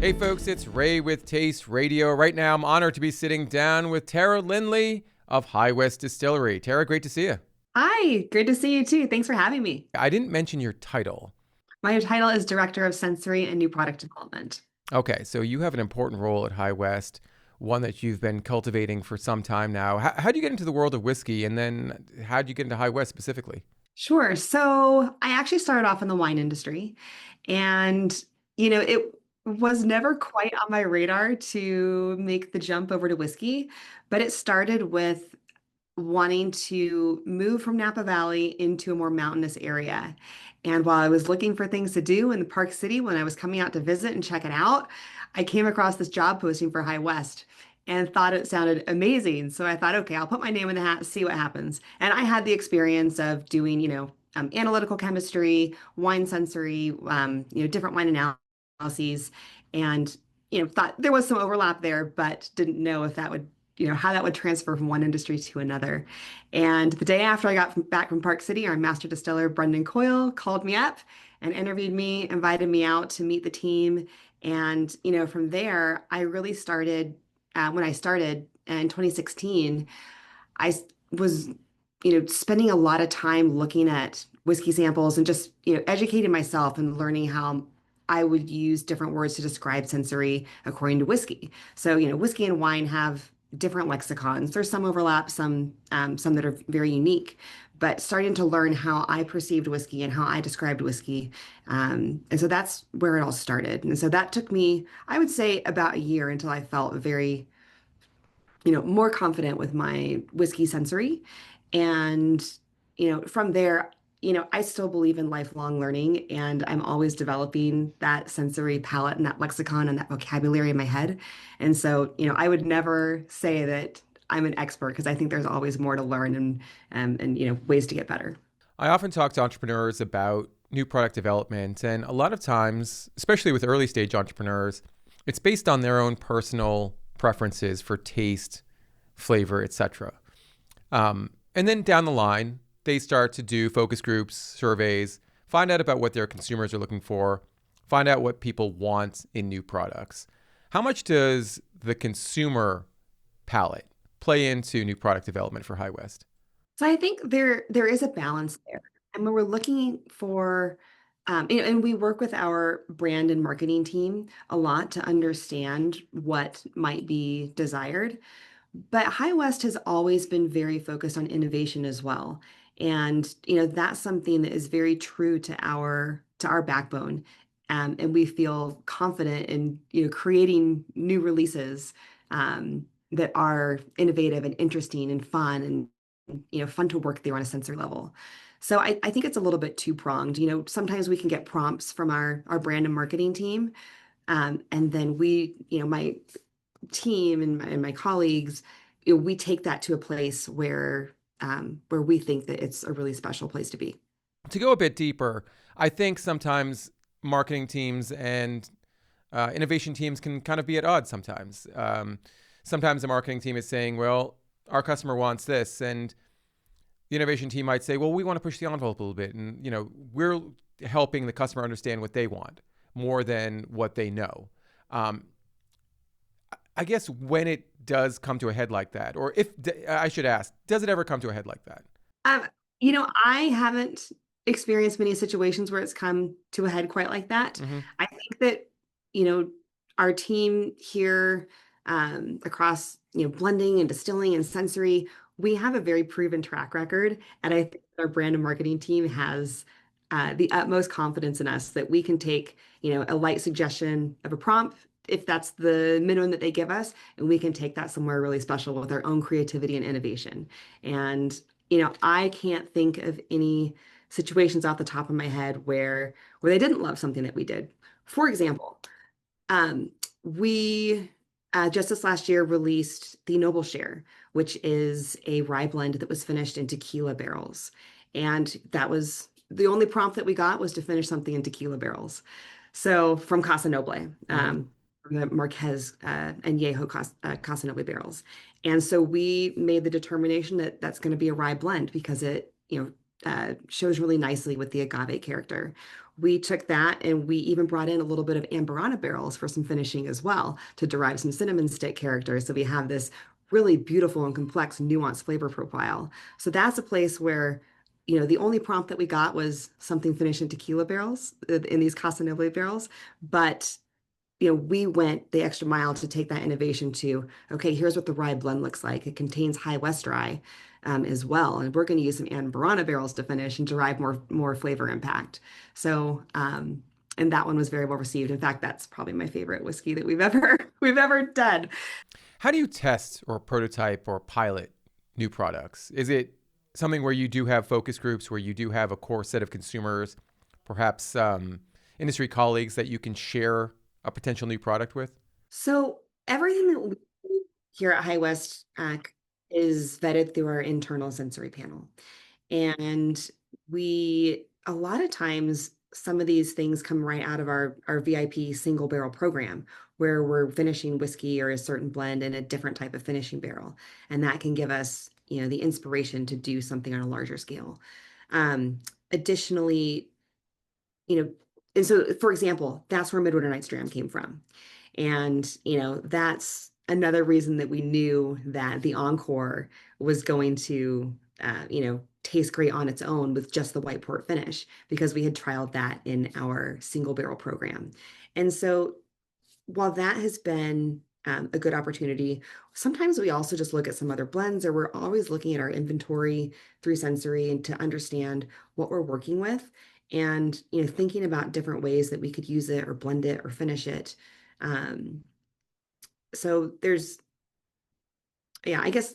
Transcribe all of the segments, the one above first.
Hey folks, it's Ray with Taste Radio. Right now, I'm honored to be sitting down with Tara Lindley of High West Distillery. Tara, great to see you. Hi, great to see you too. Thanks for having me. I didn't mention your title. My title is Director of Sensory and New Product Development. Okay, so you have an important role at High West, one that you've been cultivating for some time now. How do you get into the world of whiskey, and then how do you get into High West specifically? Sure. So I actually started off in the wine industry, and it was never quite on my radar to make the jump over to whiskey, but it started with wanting to move from Napa Valley into a more mountainous area. And while I was looking for things to do in the Park City when I was coming out to visit and check it out, I came across this job posting for High West and thought it sounded amazing. So I thought, okay, I'll put my name in the hat, see what happens. And I had the experience of doing, analytical chemistry, wine sensory, different wine analyses, and thought there was some overlap there, but didn't know if that would how that would transfer from one industry to another. And the day after I got back from Park City, our master distiller, Brendan Coyle, called me up and interviewed me, invited me out to meet the team. And, from there, I really started, when I started in 2016, was, spending a lot of time looking at whiskey samples and just, educating myself and learning how I would use different words to describe sensory according to whiskey. So, whiskey and wine have different lexicons. There's some overlap, some that are very unique, but starting to learn how I perceived whiskey and how I described whiskey. And so that's where it all started. And so that took me, I would say, about a year until I felt very, more confident with my whiskey sensory. And, from there, I still believe in lifelong learning, and I'm always developing that sensory palette and that lexicon and that vocabulary in my head. And so, I would never say that I'm an expert because I think there's always more to learn and ways to get better. I often talk to entrepreneurs about new product development, and a lot of times, especially with early stage entrepreneurs, it's based on their own personal preferences for taste, flavor, etc. And then down the line, they start to do focus groups, surveys, find out about what their consumers are looking for, find out what people want in new products. How much does the consumer palette play into new product development for High West? So I think there is a balance there. And when we're looking for, and we work with our brand and marketing team a lot to understand what might be desired. But High West has always been very focused on innovation as well. And, that's something that is very true to our backbone. And we feel confident in, creating new releases that are innovative and interesting and fun and, fun to work through on a sensory level. So I think it's a little bit two pronged. Sometimes we can get prompts from our brand and marketing team. And then we, my team and my colleagues, we take that to a place where we think that it's a really special place to be. To go a bit deeper, I think sometimes marketing teams and innovation teams can kind of be at odds sometimes. Sometimes the marketing team is saying, well, our customer wants this. And the innovation team might say, well, we want to push the envelope a little bit. And, we're helping the customer understand what they want more than what they know. I guess when it does come to a head like that, or if I should ask, does it ever come to a head like that? Um, I haven't experienced many situations where it's come to a head quite like that. Mm-hmm. I think that, you know, our team here across, blending and distilling and sensory, we have a very proven track record. And I think our brand and marketing team has the utmost confidence in us that we can take, a light suggestion of a prompt, if that's the minimum that they give us, and we can take that somewhere really special with our own creativity and innovation. And, I can't think of any situations off the top of my head where they didn't love something that we did. For example, we just this last year released the Noble Share, which is a rye blend that was finished in tequila barrels. And that was the only prompt that we got, was to finish something in tequila barrels. So from Casa Noble, Mm-hmm. from the Marquez and Yeho Casa Noble barrels. And so we made the determination that that's going to be a rye blend because it, shows really nicely with the agave character. We took that and we even brought in a little bit of amburana barrels for some finishing as well to derive some cinnamon stick character. So we have this really beautiful and complex, nuanced flavor profile. So that's a place where, the only prompt that we got was something finished in tequila barrels, in these Casa Noble barrels. But we went the extra mile to take that innovation to, okay, here's what the rye blend looks like. It contains high West rye as well. And we're going to use some Amburana barrels to finish and derive more flavor impact. So, and that one was very well received. In fact, that's probably my favorite whiskey that we've ever done. How do you test or prototype or pilot new products? Is it something where you do have focus groups, where you do have a core set of consumers, perhaps industry colleagues that you can share a potential new product with? So everything that we do here at High West is vetted through our internal sensory panel. And a lot of times, some of these things come right out of our VIP single barrel program, where we're finishing whiskey or a certain blend in a different type of finishing barrel. And that can give us, the inspiration to do something on a larger scale. Additionally, you know, and so, for example, that's where Midwinter Night's Dram came from. And, that's another reason that we knew that the Encore was going to, taste great on its own with just the white port finish, because we had trialed that in our single barrel program. And so, while that has been a good opportunity, sometimes we also just look at some other blends, or we're always looking at our inventory through sensory and to understand what we're working with, and thinking about different ways that we could use it or blend it or finish it. Um, so there's, yeah, I guess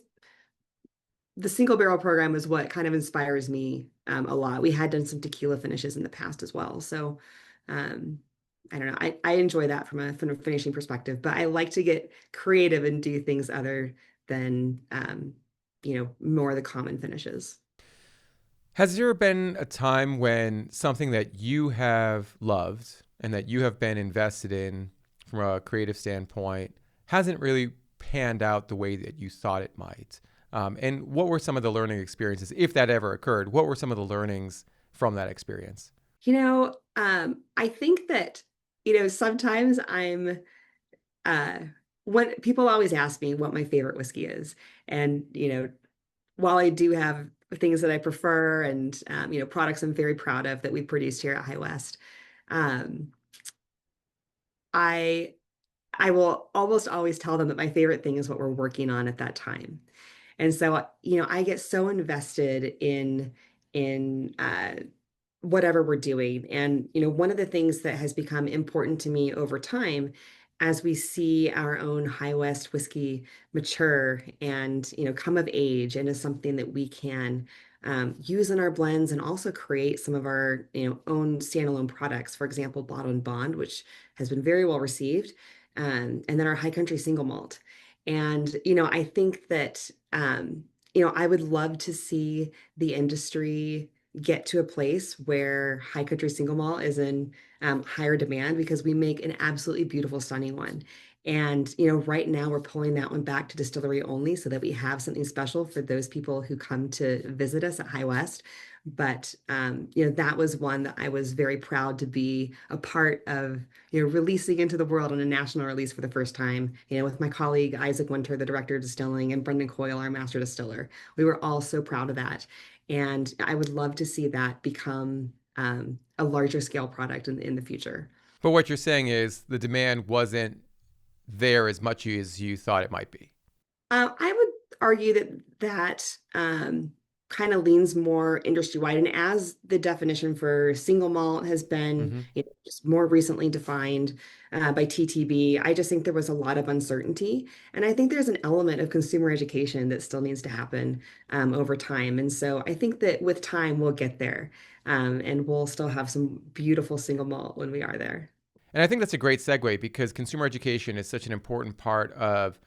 the single barrel program is what kind of inspires me a lot. We had done some tequila finishes in the past as well. So um, I don't know. I enjoy that from a finishing perspective, but I like to get creative and do things other than, more of the common finishes. Has there been a time when something that you have loved and that you have been invested in from a creative standpoint hasn't really panned out the way that you thought it might? And what were some of the learning experiences, if that ever occurred? What were some of the learnings from that experience? I think that, sometimes uh, when people always ask me what my favorite whiskey is, and, while I do have things that I prefer and, products I'm very proud of that we produced here at High West, um, I I will almost always tell them that my favorite thing is what we're working on at that time. And so, I get so invested in whatever we're doing. And, one of the things that has become important to me over time, as we see our own High West whiskey mature and, come of age, and is something that we can use in our blends, and also create some of our, own standalone products. For example, Bottle and Bond, which has been very well received, and then our High Country Single Malt. And, I think that, I would love to see the industry get to a place where High Country Single Malt is in higher demand, because we make an absolutely beautiful, stunning one. And, right now we're pulling that one back to distillery only, so that we have something special for those people who come to visit us at High West. But, that was one that I was very proud to be a part of, releasing into the world on a national release for the first time, with my colleague Isaac Winter, the director of distilling, and Brendan Coyle, our master distiller. We were all so proud of that. And I would love to see that become a larger scale product in the future. But what you're saying is the demand wasn't there as much as you thought it might be. I would argue that kind of leans more industry wide. And as the definition for single malt has been, Mm-hmm. just more recently defined by TTB, I just think there was a lot of uncertainty. And I think there's an element of consumer education that still needs to happen over time. And so I think that with time, we'll get there, and we'll still have some beautiful single malt when we are there. And I think that's a great segue, because consumer education is such an important part of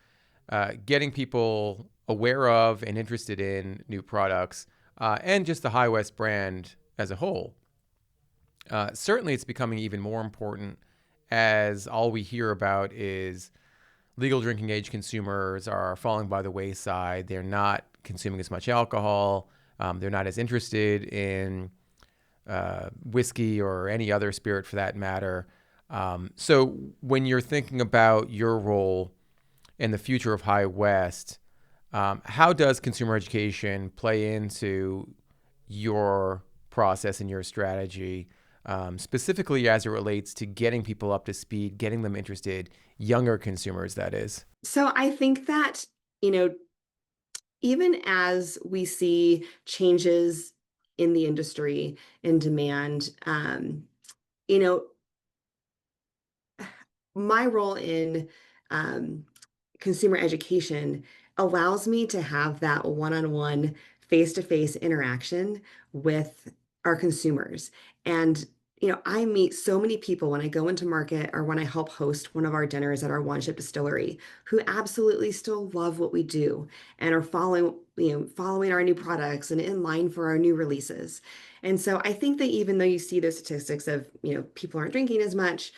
getting people aware of and interested in new products, and just the High West brand as a whole. Certainly, it's becoming even more important as all we hear about is legal drinking age consumers are falling by the wayside. They're not consuming as much alcohol. They're not as interested in whiskey or any other spirit for that matter. So when you're thinking about your role in the future of High West, how does consumer education play into your process and your strategy, specifically as it relates to getting people up to speed, getting them interested, younger consumers, that is? So I think that, you know, even as we see changes in the industry in demand, you know, my role in um, consumer education allows me to have that one-on-one, face-to-face interaction with our consumers. And, I meet so many people when I go into market or when I help host one of our dinners at our one ship distillery who absolutely still love what we do and are following our new products and in line for our new releases. And so I think that even though you see those statistics of, people aren't drinking as much,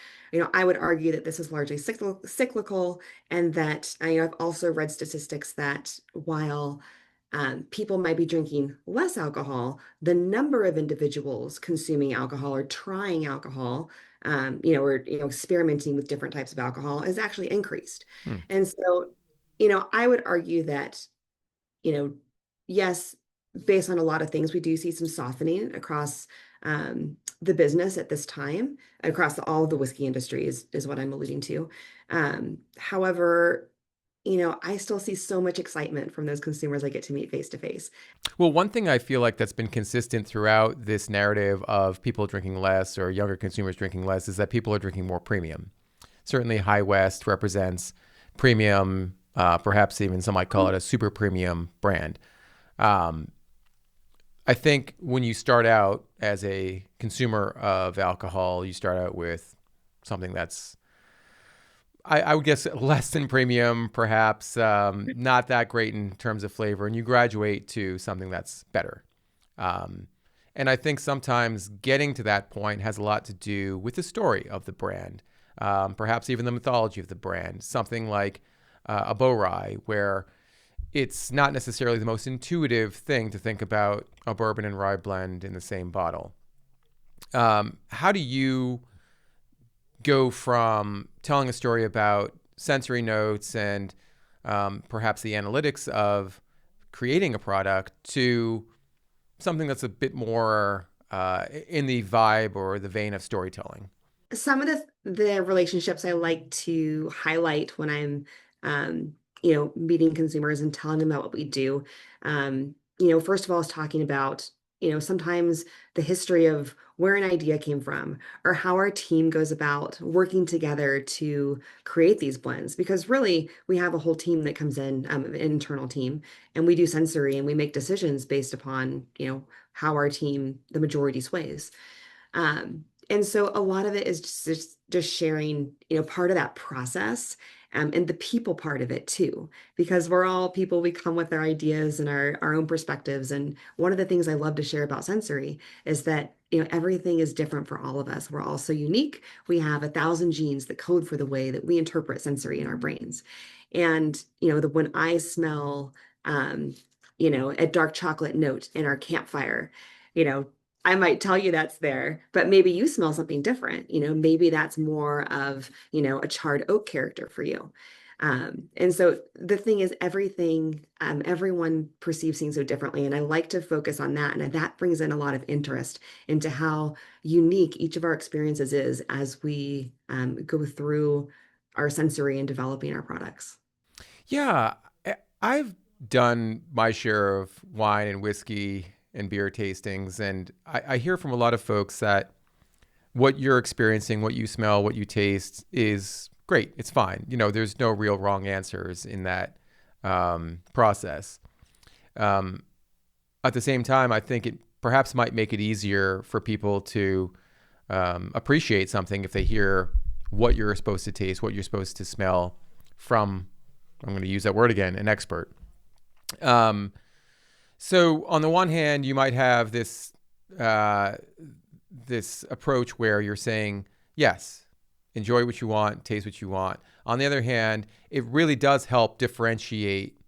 I would argue that this is largely cyclical, and that I've also read statistics that while people might be drinking less alcohol, the number of individuals consuming alcohol or trying alcohol, or experimenting with different types of alcohol has actually increased. Hmm. And so, I would argue that, you know, yes, based on a lot of things, we do see some softening across the business at this time, across all of the whiskey industry is what I'm alluding to. However, I still see so much excitement from those consumers I get to meet face to face. Well, one thing I feel like that's been consistent throughout this narrative of people drinking less or younger consumers drinking less is that people are drinking more premium. Certainly, High West represents premium, perhaps even some might call it a super premium brand. Um, I think when you start out as a consumer of alcohol, you start out with something that's, I would guess, less than premium, perhaps not that great in terms of flavor, and you graduate to something that's better. Um, and I think sometimes getting to that point has a lot to do with the story of the brand, perhaps even the mythology of the brand. Something like a Bourye, where it's not necessarily the most intuitive thing to think about a bourbon and rye blend in the same bottle. How do you go from telling a story about sensory notes and perhaps the analytics of creating a product to something that's a bit more in the vibe or the vein of storytelling? Some of the relationships I like to highlight when I'm meeting consumers and telling them about what we do. First of all, is talking about, sometimes the history of where an idea came from or how our team goes about working together to create these blends. Because really, we have a whole team that comes in, an internal team, and we do sensory and we make decisions based upon, how our team, the majority, sways. And so a lot of it is just sharing, part of that process, and the people part of it too, because we're all people, we come with our ideas and our own perspectives. And one of the things I love to share about sensory is that, everything is different for all of us. We're all so unique. We have 1,000 genes that code for the way that we interpret sensory in our brains. And, when I smell, a dark chocolate note in our campfire, you know, I might tell you that's there, but maybe you smell something different. Maybe that's more of, a charred oak character for you. And so the thing is, everyone perceives things so differently. And I like to focus on that. And that brings in a lot of interest into how unique each of our experiences is as we go through our sensory and developing our products. Yeah, I've done my share of wine and whiskey and beer tastings, and I hear from a lot of folks that what you're experiencing, what you smell, what you taste is great. It's fine. There's no real wrong answers in that process. Um, at the same time, I think it perhaps might make it easier for people to appreciate something if they hear what you're supposed to taste, what you're supposed to smell from, I'm going to use that word again, an expert. So on the one hand, you might have this approach where you're saying, yes, enjoy what you want, taste what you want. On the other hand, it really does help differentiate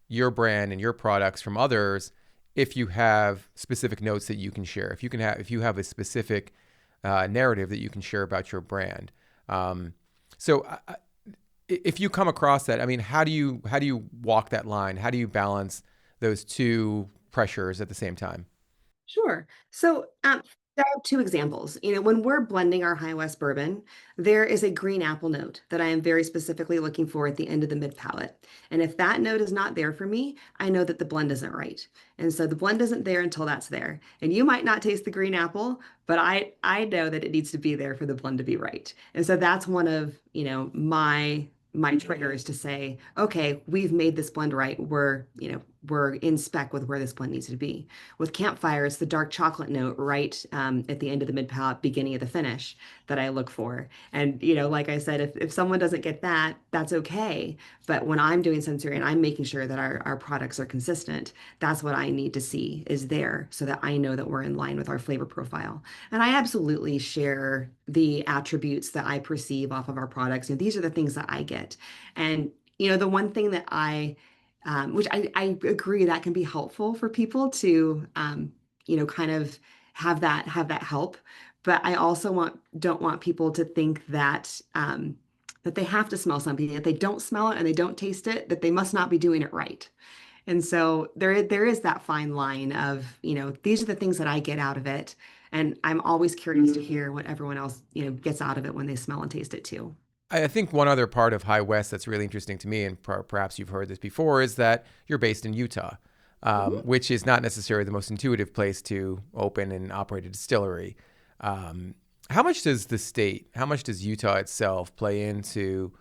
your brand and your products from others if you have specific notes that you can share, if you have a specific narrative that you can share about your brand. Um, so if you come across that, I mean, how do you walk that line? How do you balance those two pressures at the same time? Sure. So, there are two examples. When we're blending our High West bourbon, there is a green apple note that I am very specifically looking for at the end of the mid palate. And if that note is not there for me, I know that the blend isn't right. And so the blend isn't there until that's there. And you might not taste the green apple, but I know that it needs to be there for the blend to be right. And so that's one of, my triggers to say, okay, we've made this blend right. We're in spec with where this blend needs to be. With Campfire, it's the dark chocolate note right at the end of the mid palate, beginning of the finish that I look for. And, like I said, if someone doesn't get that, that's okay. But when I'm doing sensory and I'm making sure that our products are consistent, that's what I need to see is there so that I know that we're in line with our flavor profile. And I absolutely share the attributes that I perceive off of our products. These are the things that I get. And, the one thing that which I agree that can be helpful for people to, kind of have that help. But I also don't want people to think that they have to smell something. If they don't smell it and they don't taste it, that they must not be doing it right. And so there is that fine line of, these are the things that I get out of it. And I'm always curious to hear what everyone else, gets out of it when they smell and taste it too. I think one other part of High West that's really interesting to me, and perhaps you've heard this before, is that you're based in Utah, Mhm. which is not necessarily the most intuitive place to open and operate a distillery. Um, how much does Utah itself play into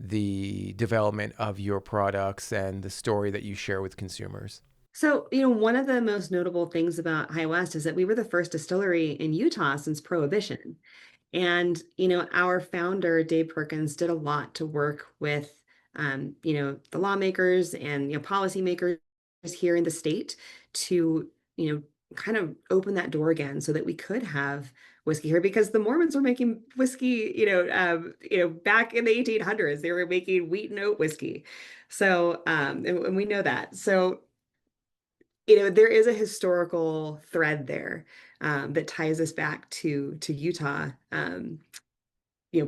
the development of your products and the story that you share with consumers? So, one of the most notable things about High West is that we were the first distillery in Utah since Prohibition. And, our founder, Dave Perkins, did a lot to work with, the lawmakers and, policymakers here in the state to, kind of open that door again so that we could have whiskey here because the Mormons were making whiskey, back in the 1800s, they were making wheat and oat whiskey. So, and we know that. So, there is a historical thread there that ties us back to Utah,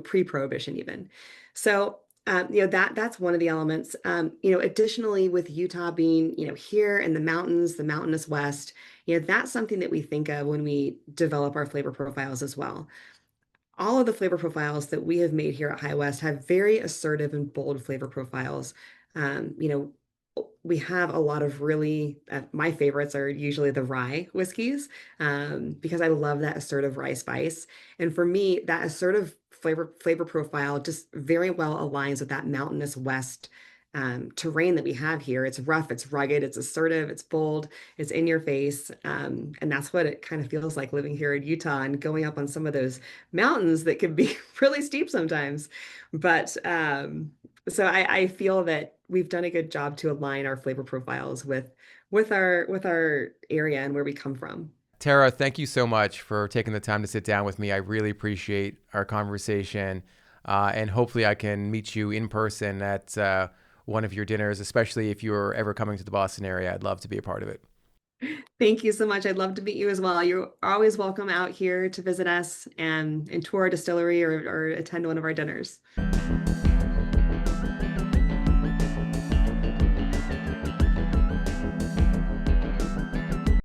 pre-prohibition even. So, that's one of the elements. Additionally, with Utah being, here in the mountains, the mountainous West, that's something that we think of when we develop our flavor profiles as well. All of the flavor profiles that we have made here at High West have very assertive and bold flavor profiles. We have a lot of really, my favorites are usually the rye whiskeys, because I love that assertive rye spice. And for me, that assertive flavor profile just very well aligns with that mountainous West terrain that we have here. It's rough, it's rugged, it's assertive, it's bold, it's in your face. And that's what it kind of feels like living here in Utah and going up on some of those mountains that can be really steep sometimes. But so I feel that we've done a good job to align our flavor profiles with our area and where we come from. Tara, thank you so much for taking the time to sit down with me. I really appreciate our conversation. And hopefully, I can meet you in person at one of your dinners, especially if you're ever coming to the Boston area. I'd love to be a part of it. Thank you so much. I'd love to meet you as well. You're always welcome out here to visit us and tour our distillery or attend one of our dinners.